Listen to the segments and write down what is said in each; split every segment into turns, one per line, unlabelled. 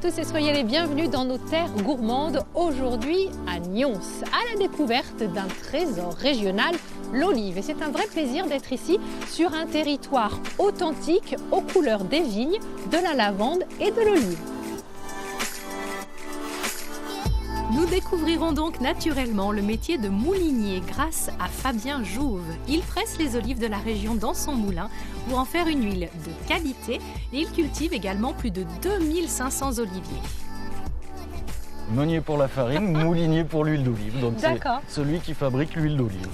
tous et soyez les bienvenus dans nos terres gourmandes, aujourd'hui à Nyons, à la découverte d'un trésor régional, l'olive. Et c'est un vrai plaisir d'être ici sur un territoire authentique aux couleurs des vignes, de la lavande et de l'olive. Nous découvrirons donc naturellement le métier de moulinier grâce à Fabien Jouve. Il presse les olives de la région dans son moulin pour en faire une huile de qualité et il cultive également plus de 2500 oliviers.
Meunier pour la farine, moulinier pour l'huile d'olive. Donc c'est celui qui fabrique l'huile d'olive.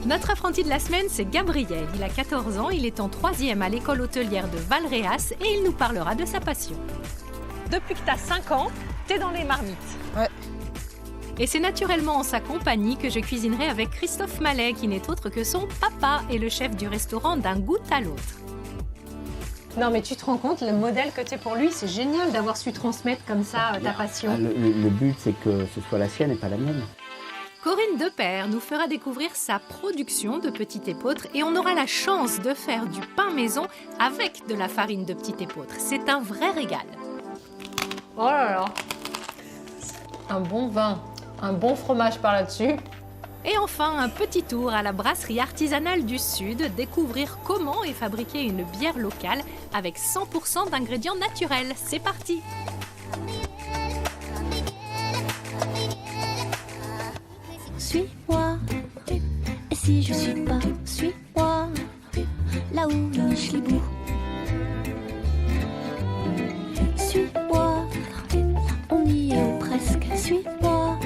Notre apprenti de la semaine, c'est Gabriel. Il a 14 ans, il est en 3e à l'école hôtelière de Valréas et il nous parlera de sa passion. Depuis que tu as 5 ans, tu es dans les marmites.
Ouais.
Et c'est naturellement en sa compagnie que je cuisinerai avec Christophe Mallet, qui n'est autre que son papa et le chef du restaurant d'un goût à l'autre. Non mais tu te rends compte, le modèle que tu es pour lui, c'est génial d'avoir su transmettre comme ça ta passion.
Le but, c'est que ce soit la sienne et pas la mienne.
Corinne Depère nous fera découvrir sa production de petit épeautre et on aura la chance de faire du pain maison avec de la farine de petit épeautre. C'est un vrai régal. Oh là là, un bon vin. Un bon fromage par là-dessus. Et enfin, un petit tour à la brasserie artisanale du Sud, découvrir comment est fabriquée une bière locale avec 100% d'ingrédients naturels. C'est parti!
Suis-moi, et si je suis pas, suis-moi, là où le Michelibou. Suis-moi, on y est presque, suis-moi.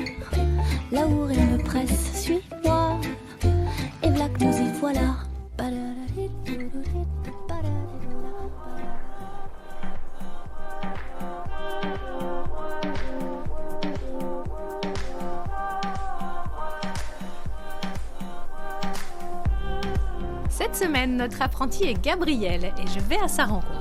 Là où rien ne presse, suis-moi, et v'là que nous y voilà.
Cette semaine, notre apprenti est Gabriel et je vais à sa rencontre.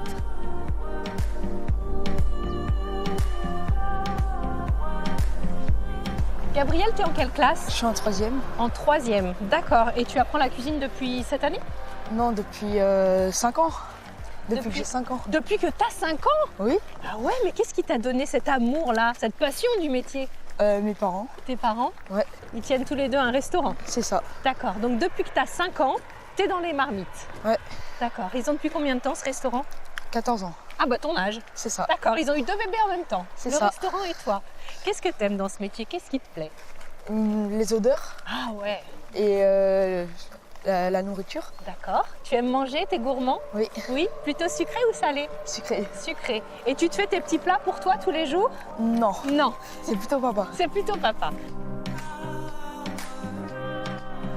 Gabriel, tu es en quelle classe?
Je suis en 3e.
En 3e, d'accord. Et tu apprends la cuisine depuis cette année?
Non, depuis 5 ans. Depuis que j'ai 5 ans.
Depuis que tu as 5 ans?
Oui.
Ah ouais, mais qu'est-ce qui t'a donné cet amour-là, cette passion du métier?
Mes parents.
Tes parents?
Ouais.
Ils tiennent tous les deux un restaurant?
C'est ça.
D'accord, donc depuis que tu as 5 ans, tu es dans les marmites?
Ouais.
D'accord. Ils ont depuis combien de temps ce restaurant?
14 ans.
Ah bah ton âge.
C'est ça.
D'accord, ils ont eu 2 bébés en même temps.
C'est
le
ça.
Restaurant et toi. Qu'est-ce que t'aimes dans ce métier? Qu'est-ce qui te plaît?
Les odeurs.
Ah ouais.
Et la nourriture.
D'accord. Tu aimes manger? T'es gourmand?
Oui.
Oui. Plutôt sucré ou salé?
Sucré.
Sucré. Et tu te fais tes petits plats pour toi tous les jours?
Non.
Non.
C'est plutôt papa.
C'est plutôt papa.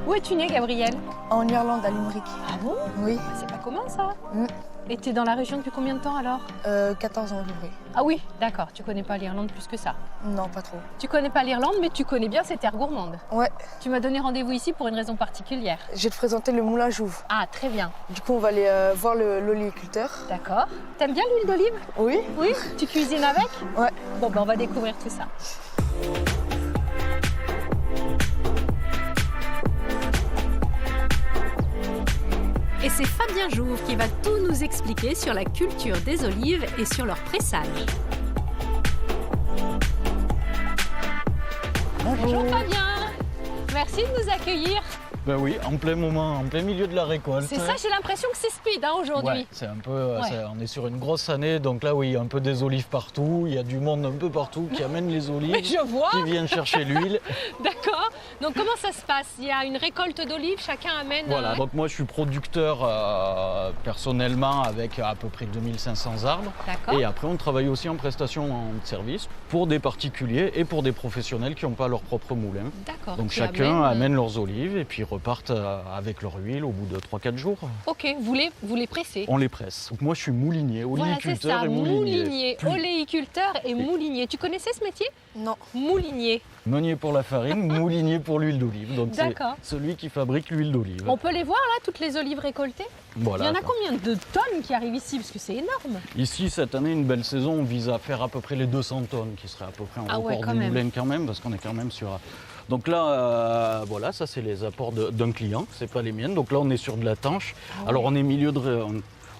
Où es-tu né, Gabriel?
En Irlande, à Limerick.
Ah bon?
Oui.
C'est pas commun ça.
Mm.
Et t'es dans la région depuis combien de temps alors?
14 ans à peu près.
Ah oui, d'accord. Tu connais pas l'Irlande plus que ça.
Non, pas trop.
Tu connais pas l'Irlande, mais tu connais bien ces terres gourmandes.
Ouais.
Tu m'as donné rendez-vous ici pour une raison particulière.
Je vais te présenter le moulin Jouve.
Ah, très bien.
Du coup, on va aller voir l'oléiculteur.
D'accord. T'aimes bien l'huile d'olive?
Oui.
Oui. Tu cuisines avec?
Ouais.
Bon, ben on va découvrir tout ça. Et c'est Fabien Jouve qui va tout nous expliquer sur la culture des olives et sur leur pressage. Bonjour Fabien, merci de nous accueillir.
Ben oui, en plein moment, en plein milieu de la récolte.
C'est ça, j'ai l'impression que c'est speed aujourd'hui.
Ouais, c'est un peu, on est sur une grosse année, donc là oui, il y a un peu des olives partout, il y a du monde un peu partout qui amène les olives,
Mais je vois.
qui viennent chercher l'huile.
D'accord, donc comment ça se passe? Il y a une récolte d'olives, chacun amène...
Voilà, donc moi je suis producteur personnellement avec à peu près 2500 arbres.
D'accord.
Et après on travaille aussi en prestation de service pour des particuliers et pour des professionnels qui n'ont pas leur propre moulin.
D'accord.
Donc chacun amène leurs olives et puis repartent avec leur huile au bout de 3-4 jours.
Ok, vous les pressez?
On les presse. Donc moi je suis moulinier, oléiculteur et moulinier.
Oléiculteur et moulinier. Tu connaissais ce métier?
Non.
Moulinier.
Meunier pour la farine, moulinier pour l'huile d'olive. Donc c'est celui qui fabrique l'huile d'olive.
On peut les voir là, toutes les olives récoltées?
Voilà.
Il y en a combien de tonnes qui arrivent ici? Parce que c'est énorme.
Ici, cette année, une belle saison, on vise à faire à peu près les 200 tonnes, qui serait à peu près un record du moulin quand même, parce qu'on est quand même sur... Donc là, voilà, ça c'est les apports d'un client, c'est pas les miennes. Donc là, on est sur de la tanche. Alors on est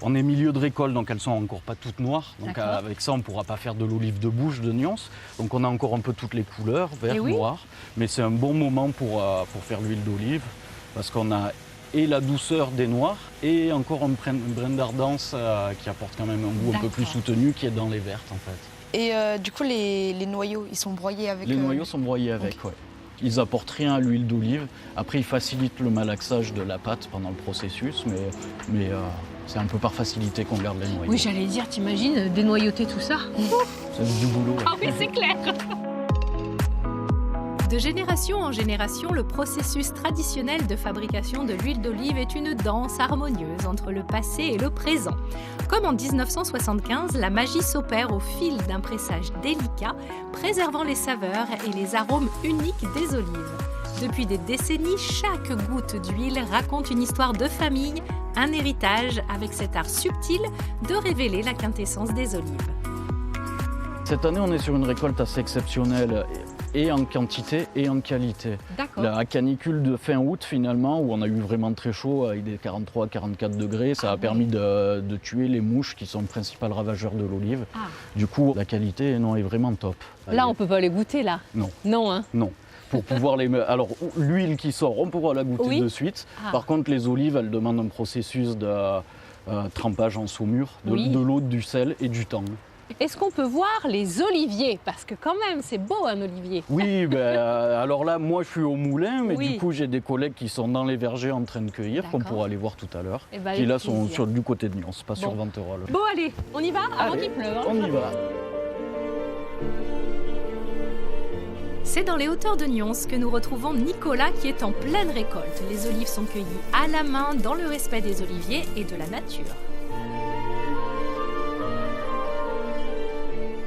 On est milieu de récolte, donc elles sont encore pas toutes noires. Donc avec ça, on ne pourra pas faire de l'olive de bouche de Nyons. Donc on a encore un peu toutes les couleurs, vert, noir. Mais c'est un bon moment pour faire l'huile d'olive parce qu'on a et la douceur des noirs et encore un brin d'ardence qui apporte quand même un goût un peu plus soutenu qui est dans les vertes en fait.
Et du coup, les noyaux, ils sont broyés avec...
Les noyaux sont broyés avec, oui. Ils apportent rien à l'huile d'olive. Après, ils facilitent le malaxage de la pâte pendant le processus, mais c'est un peu par facilité qu'on garde les noyaux.
Oui, j'allais dire, t'imagines, dénoyauter tout ça?
C'est du boulot.
Ah oui, c'est clair. De génération en génération, le processus traditionnel de fabrication de l'huile d'olive est une danse harmonieuse entre le passé et le présent. Comme en 1975, la magie s'opère au fil d'un pressage délicat, préservant les saveurs et les arômes uniques des olives. Depuis des décennies, chaque goutte d'huile raconte une histoire de famille, un héritage avec cet art subtil de révéler la quintessence des olives.
Cette année, on est sur une récolte assez exceptionnelle. Et en quantité et en qualité. La canicule de fin août finalement, où on a eu vraiment très chaud avec des 43 à 44 degrés, ça a permis de tuer les mouches qui sont le principal ravageur de l'olive. Du coup, la qualité est vraiment top.
Là, on peut pas les goûter là?
Non.
Non, hein?
Non. Pour pouvoir les... Alors, l'huile qui sort, on pourra la goûter de suite. Par contre, les olives, elles demandent un processus de trempage en saumure, de l'eau, du sel et du temps.
Est-ce qu'on peut voir les oliviers? Parce que quand même, c'est beau un olivier.
Oui, alors là, moi je suis au moulin, mais du coup j'ai des collègues qui sont dans les vergers en train de cueillir, qu'on pourra aller voir tout à l'heure. Qui là sont du côté de Nyons, pas sur Venterolles.
Bon allez, on y va avant qu'il pleuve.
On y va.
C'est dans les hauteurs de Nyons que nous retrouvons Nicolas qui est en pleine récolte. Les olives sont cueillies à la main dans le respect des oliviers et de la nature.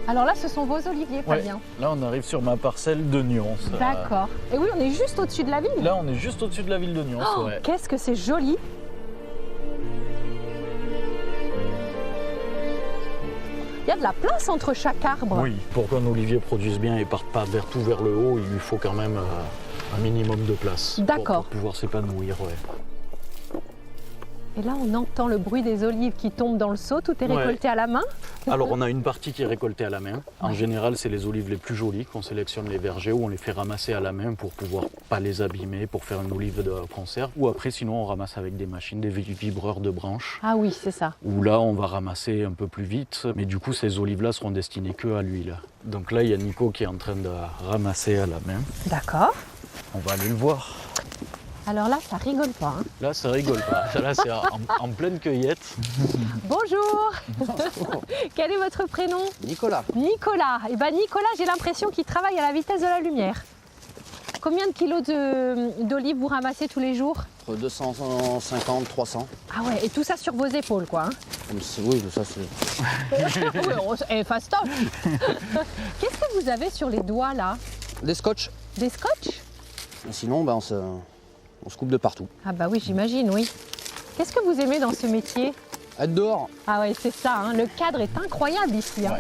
Alors là, ce sont vos oliviers, Fabien.
Là, on arrive sur ma parcelle de Nyons.
D'accord. Et oui, on est juste au-dessus de la ville.
Là, on est juste au-dessus de la ville de Nyons.
Qu'est-ce que c'est joli! Il y a de la place entre chaque arbre.
Oui, pour qu'un olivier produise bien et parte pas tout vers le haut, il lui faut quand même un minimum de place.
D'accord.
Pour pouvoir s'épanouir.
Et là, on entend le bruit des olives qui tombent dans le seau. Tout est récolté à la main?
Alors, on a une partie qui est récoltée à la main. En général, c'est les olives les plus jolies qu'on sélectionne les vergers où on les fait ramasser à la main pour pouvoir pas les abîmer, pour faire une olive de conserve. Ou après, sinon, on ramasse avec des machines, des vibreurs de branches.
Ah oui, c'est ça.
Où là, on va ramasser un peu plus vite. Mais du coup, ces olives-là seront destinées que à l'huile. Donc là, il y a Nico qui est en train de ramasser à la main.
D'accord.
On va aller le voir.
Alors là, ça rigole pas. Hein.
Là, ça rigole pas. Là, c'est en pleine cueillette.
Bonjour. Quel est votre prénom?
Nicolas.
Nicolas. Eh ben Nicolas, j'ai l'impression qu'il travaille à la vitesse de la lumière. Combien de kilos d'olives vous ramassez tous les jours?
Entre 250, 300.
Ah ouais, et tout ça sur vos épaules, quoi. Hein.
Oui, ça c'est...
Et fastoche. Qu'est-ce que vous avez sur les doigts, là?
Des scotch.
Des scotch?
Et sinon, on se coupe de partout.
Ah bah oui, j'imagine, oui. Qu'est-ce que vous aimez dans ce métier?
Être dehors.
Ah ouais, c'est ça, hein. Le cadre est incroyable ici. Hein.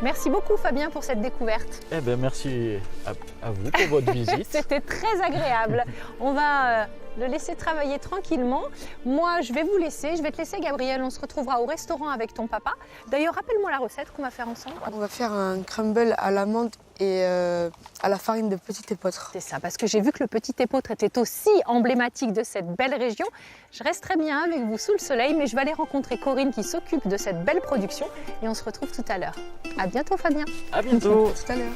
Merci beaucoup Fabien pour cette découverte.
Eh ben merci à vous pour votre visite.
C'était très agréable. On va le laisser travailler tranquillement. Moi, je vais vous laisser. Je vais te laisser, Gabriel. On se retrouvera au restaurant avec ton papa. D'ailleurs, rappelle-moi la recette qu'on va faire ensemble.
On va faire un crumble à l'amande et à la farine de petit épeautre.
C'est ça, parce que j'ai vu que le petit épeautre était aussi emblématique de cette belle région. Je resterai bien avec vous sous le soleil, mais je vais aller rencontrer Corinne qui s'occupe de cette belle production et on se retrouve tout à l'heure. À bientôt Fabien.
À bientôt.
À tout à l'heure.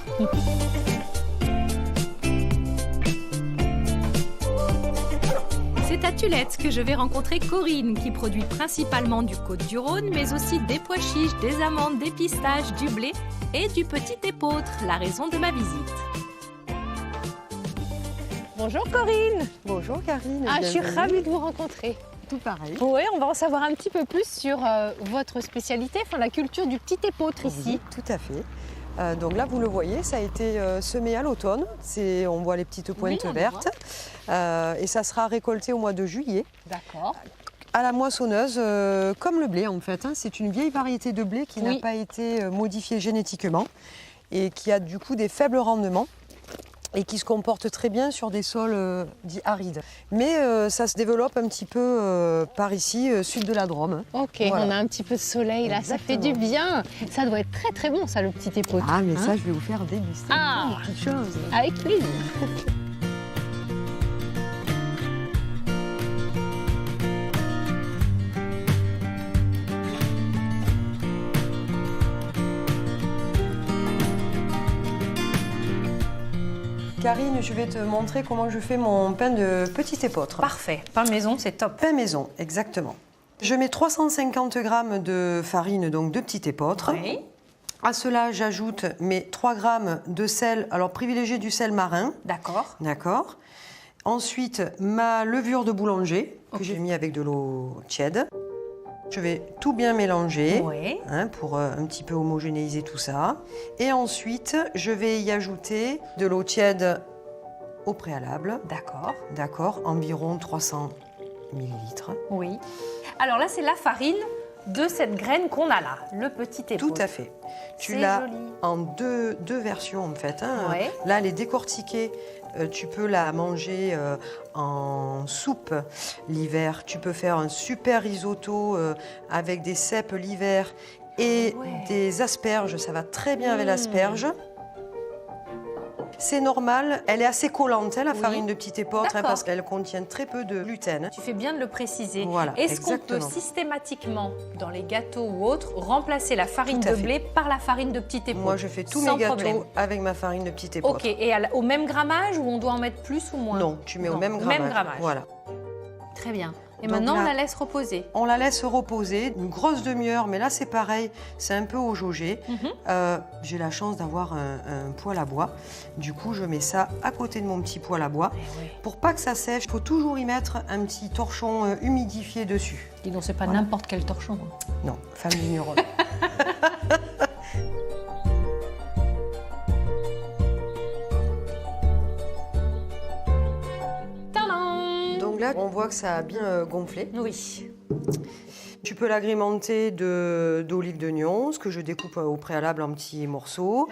C'est à Tulette que je vais rencontrer Corinne qui produit principalement du Côte-du-Rhône, mais aussi des pois chiches, des amandes, des pistaches, du blé et du petit épeautre, la raison de ma visite. Bonjour Corinne.
Bonjour Karine.
Je suis ravie de vous rencontrer.
Tout pareil.
Oui, on va en savoir un petit peu plus sur votre spécialité, la culture du petit épeautre ici.
Oui, tout à fait. Donc là, vous le voyez, ça a été semé à l'automne. On voit les petites pointes vertes. Et ça sera récolté au mois de juillet.
D'accord.
À la moissonneuse, comme le blé en fait. C'est une vieille variété de blé qui n'a pas été modifiée génétiquement et qui a du coup des faibles rendements. et qui se comporte très bien sur des sols dits arides. Mais ça se développe un petit peu par ici, sud de la Drôme.
Ok,
Voilà.
on a un petit peu de soleil là, ça fait du bien. Ça doit être très très bon ça, le petit épeautre.
Ah, mais
Hein?
ça, je vais vous faire déguster.
Ah.
Une petite chose.
Avec plaisir.
Karine, je vais te montrer comment je fais mon pain de petit épeautre.
Parfait, pain maison, c'est top.
Pain maison, exactement. Je mets 350 g de farine, donc de petit épeautre.
Oui.
À cela, j'ajoute mes 3 g de sel. Alors, privilégiez du sel marin.
D'accord.
D'accord. Ensuite, ma levure de boulanger que j'ai mis avec de l'eau tiède. Je vais tout bien mélanger
Oui.
pour un petit peu homogénéiser tout ça. Et ensuite, je vais y ajouter de l'eau tiède au préalable.
D'accord.
D'accord, environ 300 ml.
Oui. Alors là, c'est la farine de cette graine qu'on a là, le petit épeautre.
Tout à fait. Tu
C'est
l'as
joli.
en deux versions en fait.
Ouais.
Là, elle est décortiquée. Tu peux la manger en soupe l'hiver. Tu peux faire un super risotto avec des cèpes l'hiver et
Ouais.
des asperges. Ça va très bien avec l'asperge. C'est normal, elle est assez collante, la
Oui.
farine de petit épeautre,
D'accord.
parce qu'elle contient très peu de gluten.
Tu fais bien de le préciser.
Voilà,
Est-ce qu'on peut
exactement.
systématiquement, dans les gâteaux ou autres, remplacer la farine
Tout à
de
fait.
blé par la farine de petit épeautre?
Moi, je fais tous
sans
mes gâteaux
problème.
avec ma farine de petit épeautre.
Ok, et au même grammage ou on doit en mettre plus ou moins?
Non, tu mets au
Non,
même grammage. Voilà.
Très bien. Et
Donc
maintenant,
là-
on la laisse reposer.
On la laisse reposer une grosse demi-heure, mais là c'est pareil, c'est un peu au jaugé. J'ai la chance d'avoir un poêle à bois. Du coup, je mets ça à côté de mon petit poêle à bois. Pour pas que ça sèche, il faut toujours y mettre un petit torchon humidifié dessus.
Dis donc, c'est pas
Voilà.
n'importe quel torchon.
Non, femme vigneronne.
Tadam!
Donc là, on voit que ça a bien gonflé.
Oui.
Tu peux l'agrémenter d'olive de Nyons, que je découpe au préalable en petits morceaux.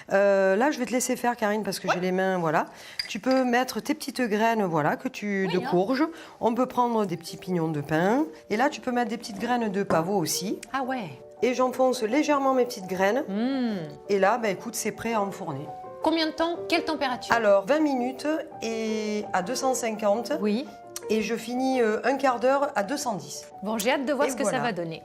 Là, je vais te laisser faire, Karine, parce que j'ai les mains, voilà. Tu peux mettre tes petites graines, voilà, de courge. On peut prendre des petits pignons de pain. Et là, tu peux mettre des petites graines de pavot aussi.
Ah ouais.
Et j'enfonce légèrement mes petites graines.
Mmh.
Et là, bah, écoute, c'est prêt à enfourner.
Combien de temps? Quelle température?
Alors, 20 minutes et à 250.
Oui.
Et je finis un quart d'heure à 210.
Bon, j'ai hâte de voir
Et
ce que
voilà.
ça va donner.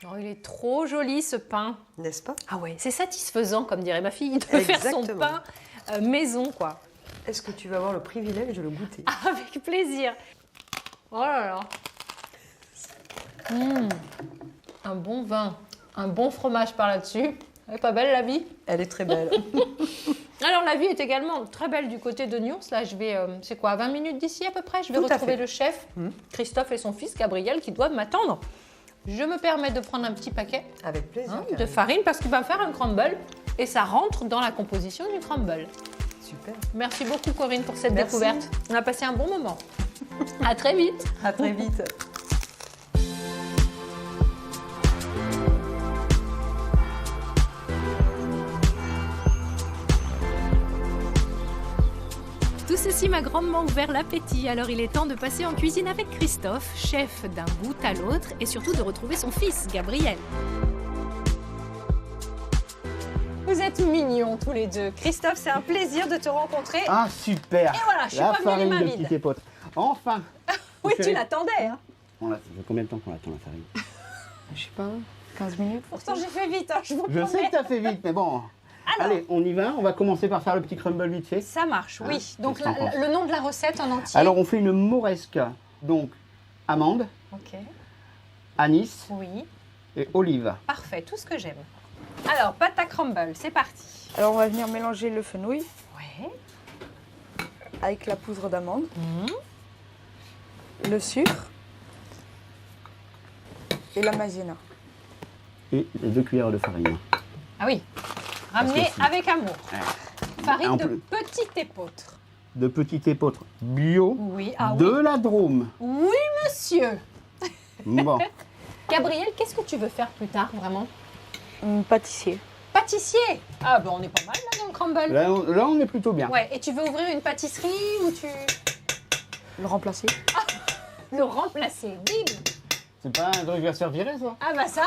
Oh, il est trop joli ce pain.
N'est-ce pas?
Ah ouais, c'est satisfaisant, comme dirait ma fille, de faire son
Exactement.
pain maison, quoi.
Est-ce que tu vas avoir le privilège de le goûter?
Avec plaisir. Oh là là. Un bon vin, un bon fromage par là-dessus. Elle est pas belle la vie?
Elle est très belle.
Alors la vie est également très belle du côté de Nyons. Là, je vais, c'est quoi, 20 minutes d'ici à peu près? Je vais
Tout à
retrouver
fait.
le chef, Christophe et son fils Gabriel, qui doivent m'attendre. Je me permets de prendre un petit paquet
Avec plaisir.
de
Karine.
farine parce qu'il va me faire un crumble et ça rentre dans la composition du crumble.
Super.
Merci beaucoup Corinne pour cette
Merci.
découverte. On a passé un bon moment. À très vite.
À très vite.
Tout ceci m'a grandement ouvert l'appétit, alors il est temps de passer en cuisine avec Christophe, chef d'un bout à l'autre, et surtout de retrouver son fils, Gabriel. Vous êtes mignons tous les deux. Christophe, c'est un plaisir de te rencontrer.
Ah, super.
Et voilà, je suis
La
pas venue les
farine
mains
de
vides.
petit épeautre. Enfin.
Oui,
Vous
tu
savez-
l'attendais, hein.
Ça fait combien de temps qu'on attend la farine?
Je sais pas, 15 minutes.
Pourtant, j'ai fait vite, hein, je vous
Je sais
promets.
que t'as fait vite, mais bon. Allez, on y va. On va commencer par faire le petit crumble vite fait.
Ça marche, oui.
Ah,
Donc,
qu'est-ce que t'en penses
le nom de la recette en entier.
Alors, on fait une mauresque. Donc, amande,
Ok,
anis
oui,
et olive.
parfait, tout ce que j'aime. Alors, pâte à crumble, c'est parti.
Alors on va venir mélanger le fenouil
Ouais.
avec la poudre d'amande, le sucre et la maïzena.
Et les 2 cuillères de farine.
Ah oui, ramener
Parce que si-
avec amour. Farine
En
de
plus-
petit épeautre.
De petit épeautre bio
Oui, ah
de
oui.
la Drôme.
Oui, monsieur.
Bon,
Gabriel, qu'est-ce que tu veux faire plus tard, vraiment?
Pâtissier.
pâtissier. Ah ben on est pas mal là dans le crumble.
Là, on est plutôt bien.
Ouais, et tu veux ouvrir une pâtisserie ou tu...
Le remplacer.
Le remplacer, bim.
C'est pas un truc à se faire virer, ça?
Ah bah ça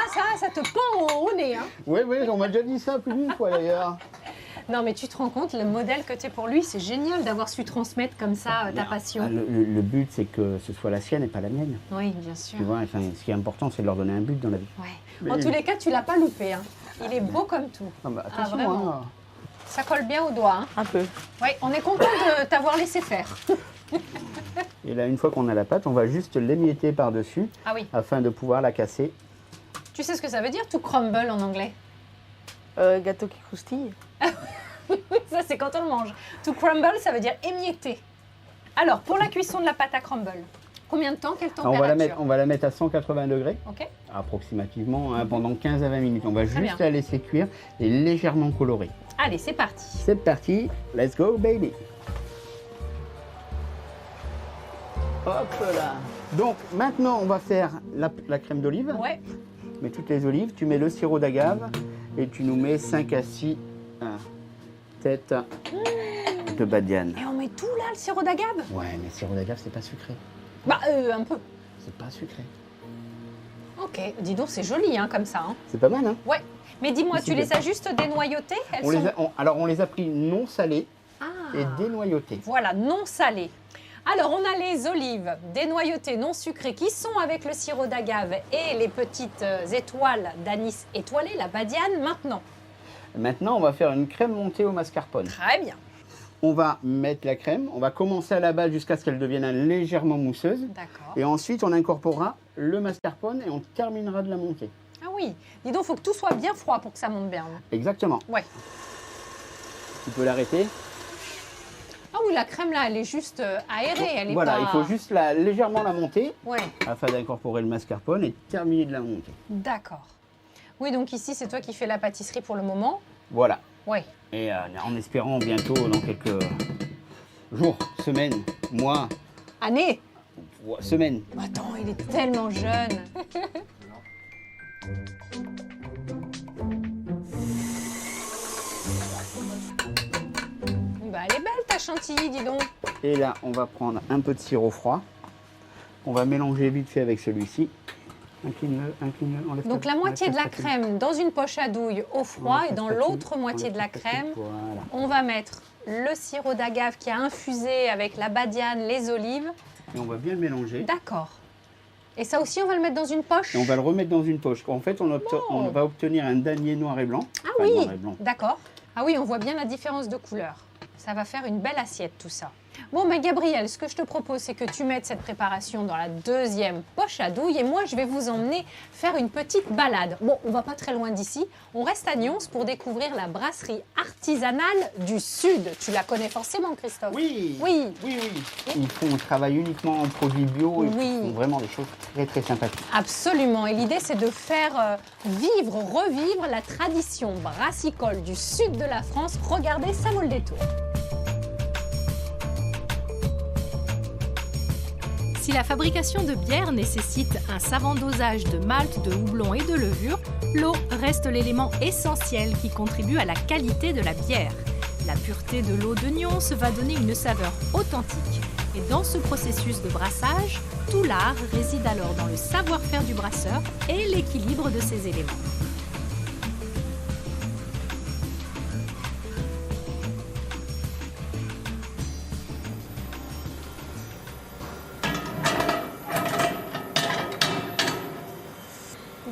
te pend au nez. Hein.
Oui, on m'a déjà dit ça plus d'une fois d'ailleurs.
Non mais tu te rends compte, le modèle que tu es pour lui, c'est génial d'avoir su transmettre comme ça ta passion.
Le but, c'est que ce soit la sienne et pas la mienne.
Oui, bien sûr.
Tu vois, enfin, ce qui est important, c'est de leur donner un but dans la vie.
Ouais.
Mais-
En tous les cas, tu l'as pas loupé. Hein. Il est beau comme tout.
Ah bah, attention,
vraiment.
hein.
Ça colle bien au doigt. Hein.
Un peu.
Ouais, on est content de t'avoir laissé faire.
Et là, une fois qu'on a la pâte, on va juste l'émietter par-dessus
Ah oui.
afin de pouvoir la casser.
Tu sais ce que ça veut dire, to crumble en anglais?
Gâteau qui croustille.
Ça, c'est quand on le mange. To crumble, ça veut dire émietter. Alors, pour la cuisson de la pâte à crumble, combien de temps, quelle
Alors,
température?
on va la mettre à 180 degrés,
Ok.
approximativement, hein, pendant 15 à 20 minutes. On va
Très
juste
bien.
la laisser cuire et légèrement colorer.
Allez, c'est parti.
C'est parti, let's go baby. Hop là. Donc maintenant on va faire la crème d'olive.
Ouais.
Tu mets toutes les olives, tu mets le sirop d'agave et tu nous mets 5 à 6 têtes de badiane.
Et on met tout là, le sirop d'agave?
Ouais, mais le sirop d'agave c'est pas sucré.
Bah, un peu.
C'est pas sucré.
Ok, dis donc, c'est joli hein, comme ça. Hein.
C'est pas mal, hein?
Ouais. Mais dis-moi,
Ici,
tu les
bien.
as juste dénoyautées? Elles
On
sont...
les a, alors on les a pris non salés
Ah.
et dénoyautés.
Voilà, non salé. Alors, on a les olives dénoyautées, non sucrées, qui sont avec le sirop d'agave et les petites étoiles d'anis étoilées, la badiane, maintenant.
Maintenant on va faire une crème montée au mascarpone.
Très bien.
On va mettre la crème, on va commencer à la base jusqu'à ce qu'elle devienne légèrement mousseuse.
D'accord.
Et ensuite, on incorporera le mascarpone et on terminera de la monter.
Ah oui, dis donc, il faut que tout soit bien froid pour que ça monte bien.
Exactement.
Ouais.
Tu peux l'arrêter.
Ah oui, la crème là, elle est juste aérée, elle est
Voilà,
pas...
il faut juste légèrement la monter
Ouais,
afin d'incorporer le mascarpone et terminer de la monter.
d'accord. Oui, donc ici, c'est toi qui fais la pâtisserie pour le moment.
Voilà.
Ouais.
Et en espérant bientôt, dans quelques jours, semaines, mois,
Année.
semaines.
Attends, il est tellement jeune. Bah, elle est belle ta chantilly, dis donc.
Et là, on va prendre un peu de sirop froid. On va mélanger vite fait avec celui-ci. Incline-le, enlève
Donc
ta-
la moitié de la
ta- ta-
crème dans une poche à douille au froid et dans l'autre moitié de la crème,
Voilà.
on va mettre le sirop d'agave qui a infusé avec la badiane, les olives.
Et on va bien le mélanger.
D'accord. Et ça aussi, on va le mettre dans une poche?
Et on va le remettre dans une poche. En fait, on va obtenir un damier noir et blanc.
Ah
Enfin,
oui,
noir et blanc.
d'accord. Ah oui, on voit bien la différence de couleur. Ça va faire une belle assiette tout ça. Bon, mais Gabriel, ce que je te propose, c'est que tu mettes cette préparation dans la deuxième poche à douille et moi, je vais vous emmener faire une petite balade. Bon, on va pas très loin d'ici. On reste à Nyons pour découvrir la brasserie artisanale du Sud. Tu la connais forcément, Christophe?
Oui.
Oui.
Ils travaillent uniquement en produits bio et
Oui.
ils font vraiment des choses très très sympathiques.
Absolument. Et l'idée, c'est de faire revivre la tradition brassicole du sud de la France. Regardez, ça vaut le détour.
Si la fabrication de bière nécessite un savant dosage de malt, de houblon et de levure, l'eau reste l'élément essentiel qui contribue à la qualité de la bière. La pureté de l'eau de Nyons va donner une saveur authentique. Et dans ce processus de brassage, tout l'art réside alors dans le savoir-faire du brasseur et l'équilibre de ses éléments.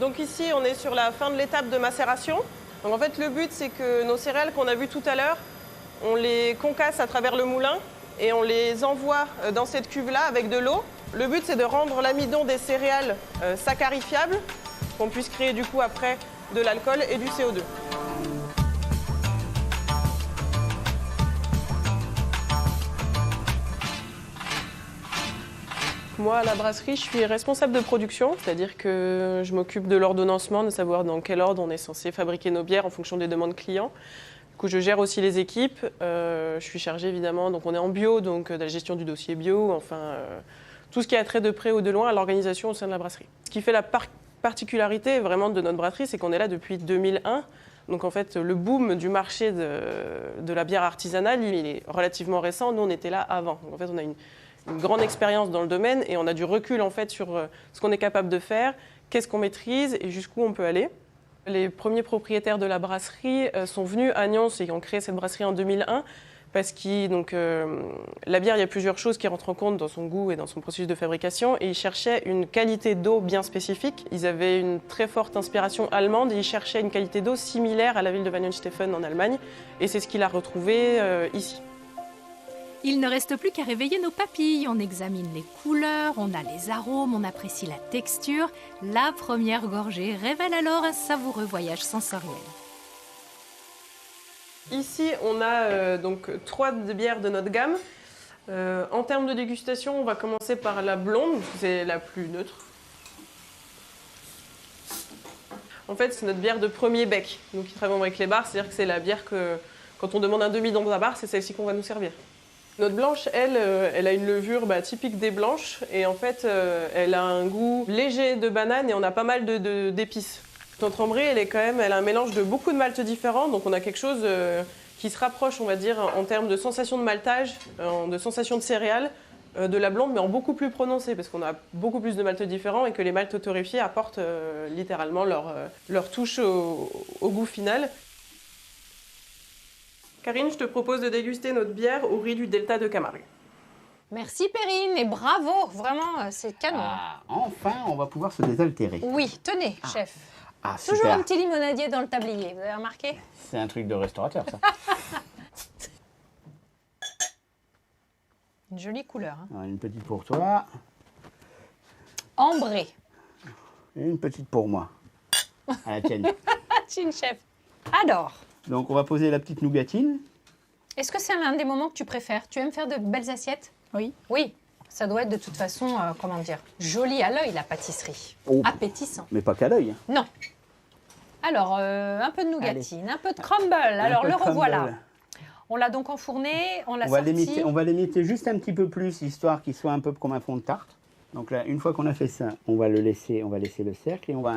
Donc ici, on est sur la fin de l'étape de macération. Donc en fait, le but, c'est que nos céréales qu'on a vues tout à l'heure, on les concasse à travers le moulin et on les envoie dans cette cuve-là avec de l'eau. Le but, c'est de rendre l'amidon des céréales saccharifiable, qu'on puisse créer du coup après de l'alcool et du CO2. Moi, à la brasserie, je suis responsable de production, c'est-à-dire que je m'occupe de l'ordonnancement, de savoir dans quel ordre on est censé fabriquer nos bières en fonction des demandes clients. Du coup, je gère aussi les équipes. Je suis chargée évidemment, donc on est en bio, donc de la gestion du dossier bio, enfin tout ce qui a trait de près ou de loin à l'organisation au sein de la brasserie. Ce qui fait la particularité vraiment de notre brasserie, c'est qu'on est là depuis 2001. Donc en fait, le boom du marché de la bière artisanale, il est relativement récent. Nous, on était là avant. Donc en fait, on a une grande expérience dans le domaine et on a du recul en fait sur ce qu'on est capable de faire, qu'est-ce qu'on maîtrise et jusqu'où on peut aller. Les premiers propriétaires de la brasserie sont venus à Nyons et ont créé cette brasserie en 2001 parce que la bière, il y a plusieurs choses qui rentrent en compte dans son goût et dans son processus de fabrication et ils cherchaient une qualité d'eau bien spécifique. Ils avaient une très forte inspiration allemande et ils cherchaient une qualité d'eau similaire à la ville de Weihenstephan en Allemagne et c'est ce qu'il a retrouvé ici.
Il ne reste plus qu'à réveiller nos papilles. On examine les couleurs, on a les arômes, on apprécie la texture. La première gorgée révèle alors un savoureux voyage sensoriel.
Ici, on a donc 3 bières de notre gamme. En termes de dégustation, on va commencer par la blonde, c'est la plus neutre. En fait, c'est notre bière de premier bec, nous qui travaillons avec les bars, c'est-à-dire que c'est la bière que, quand on demande un demi dans un bar, c'est celle-ci qu'on va nous servir. Notre blanche, elle a une levure typique des blanches et en fait, elle a un goût léger de banane et on a pas mal d'épices. Notre ambrée, elle a un mélange de beaucoup de maltes différents, donc on a quelque chose qui se rapproche, on va dire, en termes de sensation de maltage, de sensation de céréales, de la blonde, mais en beaucoup plus prononcée, parce qu'on a beaucoup plus de maltes différents et que les maltes torréfiés apportent littéralement leur touche au goût final. Karine, je te propose de déguster notre bière au riz du delta de Camargue.
Merci Perrine et bravo, vraiment c'est canon.
Enfin, on va pouvoir se désaltérer.
Oui, tenez chef.
Super.
Toujours un petit limonadier dans le tablier, vous avez remarqué?
C'est un truc de restaurateur ça.
Une jolie couleur.
Alors, une petite pour toi.
Ambrée.
Et une petite pour moi. À la tienne.
Chin chef. Alors.
Donc on va poser la petite nougatine.
Est-ce que c'est l'un des moments que tu préfères? Tu aimes faire de belles assiettes?
Oui.
Oui, ça doit être de toute façon, comment dire, joli à l'œil la pâtisserie.
Oh.
Appétissant.
Mais pas qu'à l'œil.
Non. Alors, un peu de nougatine, un peu de crumble. Alors le
crumble.
revoilà. On l'a donc enfourné, on l'a sorti.
On va l'émietter juste un petit peu plus, histoire qu'il soit un peu comme un fond de tarte. Donc là, une fois qu'on a fait ça, on va laisser le cercle et on va...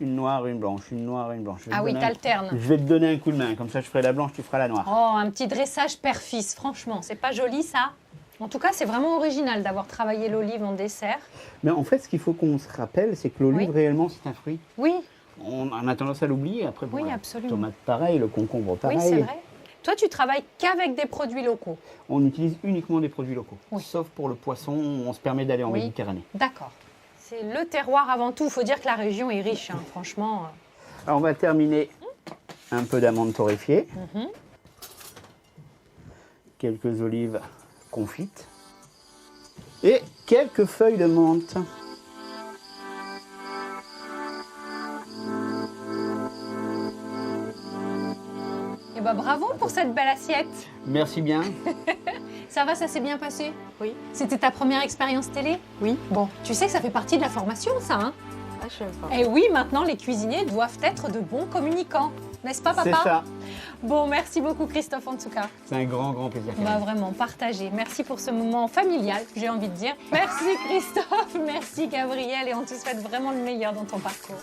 Une noire, une blanche, une noire, une blanche.
Ah oui, t'alternes.
Je vais te donner un coup de main, comme ça je ferai la blanche, tu feras la noire.
Oh, un petit dressage père-fils, franchement, c'est pas joli ça? En tout cas, c'est vraiment original d'avoir travaillé l'olive en dessert.
Mais en fait, ce qu'il faut qu'on se rappelle, c'est que l'olive, réellement, c'est un fruit.
Oui.
On a tendance à l'oublier. Après,
oui, absolument.
Tomate, pareil, le concombre, pareil.
Oui, c'est vrai. Toi, tu travailles qu'avec des produits locaux?
On utilise uniquement des produits locaux.
Oui.
Sauf pour le poisson, on se permet d'aller en Méditerranée.
D'accord. C'est le terroir avant tout. Il faut dire que la région est riche, hein, franchement.
Alors, on va terminer un peu d'amandes torréfiées. Quelques olives confites. Et quelques feuilles de menthe.
Et bah bravo pour cette belle assiette.
Merci bien.
Ça va, ça s'est bien passé? Oui. C'était ta première expérience télé?
Oui.
Bon, tu sais que ça fait partie de la formation, ça, hein?
Ah, je sais pas.
Et oui, maintenant, les cuisiniers doivent être de bons communicants. N'est-ce pas, papa?
C'est ça.
Bon, merci beaucoup, Christophe, en tout cas.
C'est un grand, grand plaisir.
Bah, vraiment, partagé. Merci pour ce moment familial, j'ai envie de dire. Merci, Christophe. Merci, Gabriel. Et on te souhaite vraiment le meilleur dans ton parcours.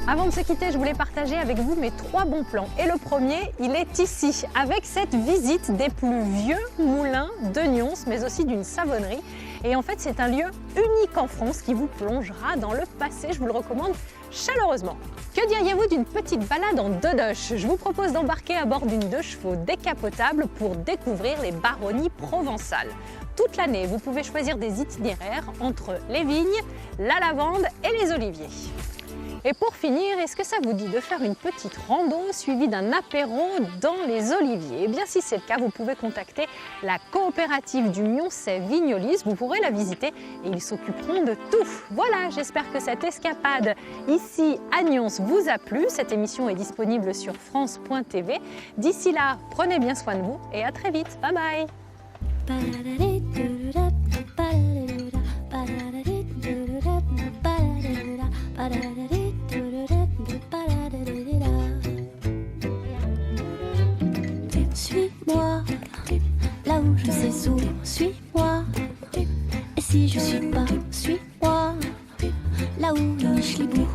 Avant de se quitter, je voulais partager avec vous mes 3 bons plans. Et le premier, il est ici, avec cette visite des plus vieux moulins de Nyons, mais aussi d'une savonnerie. Et en fait, c'est un lieu unique en France qui vous plongera dans le passé. Je vous le recommande chaleureusement. Que diriez-vous d'une petite balade en 2 douches? Je vous propose d'embarquer à bord d'une 2 chevaux décapotable pour découvrir les baronnies provençales. Toute l'année, vous pouvez choisir des itinéraires entre les vignes, la lavande et les oliviers. Et pour finir, est-ce que ça vous dit de faire une petite rando suivie d'un apéro dans les oliviers? Eh bien, si c'est le cas, vous pouvez contacter la coopérative du Nyonçais Vignolis. Vous pourrez la visiter et ils s'occuperont de tout. Voilà, j'espère que cette escapade ici à Nyons vous a plu. Cette émission est disponible sur France.tv. D'ici là, prenez bien soin de vous et à très vite. Bye bye.
Suis-moi là où je sais si je suis pas, suis-moi. Là où le schlibou